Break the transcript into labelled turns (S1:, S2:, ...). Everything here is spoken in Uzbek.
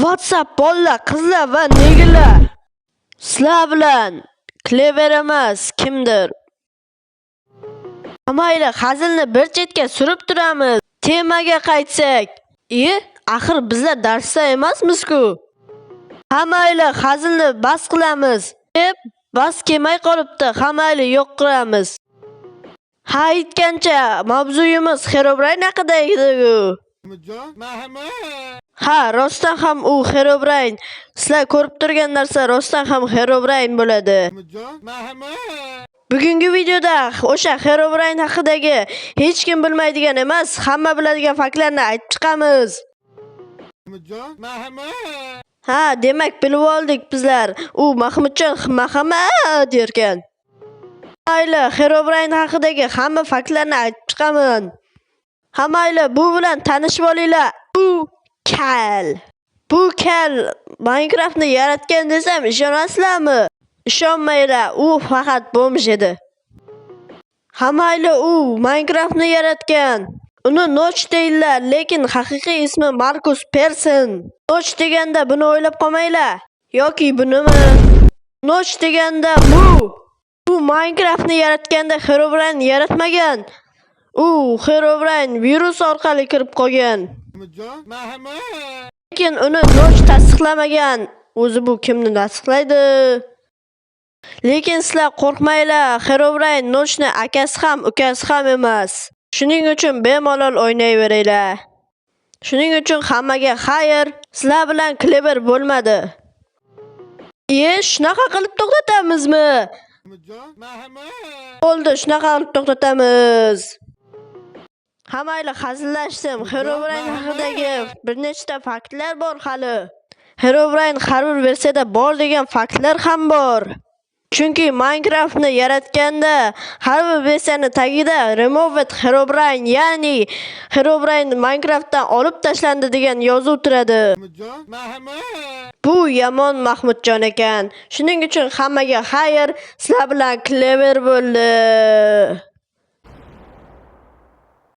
S1: WhatsApp bolalar, qizlar va negilar. Sizlar bilan Clever emas kimdir. Hamayli hazilni bir chetga surib turamiz. Temaga qaytsak. Axir bizlar darsda emasmiz-ku. Hamayli hazilni bas qilamiz. Bas kelmay qolibdi. Hamayli yo'q qilamiz. Ha, aytgancha mavzuyimiz Herobrine haqida edi-ku. Ha, rostdan ham u Herobrine. Sizlar ko'rib turgan narsa rostdan ham Herobrine bo'ladi. Bugungi videoda o'sha Herobrine haqidagi hech kim bilmaydigan emas, hamma biladigan faktlarni aytib chiqamiz. Ha, demak bilib oldik bizlar. U Mahmudjon Mahamad derkan. Mayli, Herobrine haqidagi hamma faktlarni aytib chiqaman. Hamayli bu bilan tanishib olinglar. Bu kal Minecraftni yaratgan desam ishonasizlarmi? Ishonmanglar, u faqat bomj edi. Hamayli u Minecraftni yaratgan. Uni Notch deydilar, lekin haqiqiy ismi Markus Persson. Notch deganda buni o'ylab qolmanglar. Yoki bunimi? Notch deganda bu Minecraftni yaratganda Herobrine yaratmagan. U Herobrine virus orqali kirib qolgan. Lekin uni Notch tasdiqlamagan. O'zi bu kimni tasdiqlaydi? Lekin sizlar qo'rqmanglar, Herobrine Notchni akasi ham, ukasi ham emas. Shuning uchun bemalol o'ynayveringlar. Shuning uchun hammaga xayr, sizlar bilan Clever bo'lmadi. Shunaqa qilib to'xtatamizmi? Bo'ldi, shunaqa qilib to'xtatamiz. Hamayli hazillashdim. Herobrine haqidagi bir nechta faktlar bor hali. Herobrine har bir versiyada bor degan faktlar ham bor. Chunki Minecraftni yaratganda har bir versiyaning tagida Removed Herobrine, ya'ni Herobrine Minecraftdan olib tashlandi degan yozuv turadi. Bu yomon Mahmudjon ekan. Shuning uchun hammaga xayr, sizlar bilan Clever bo'ldi.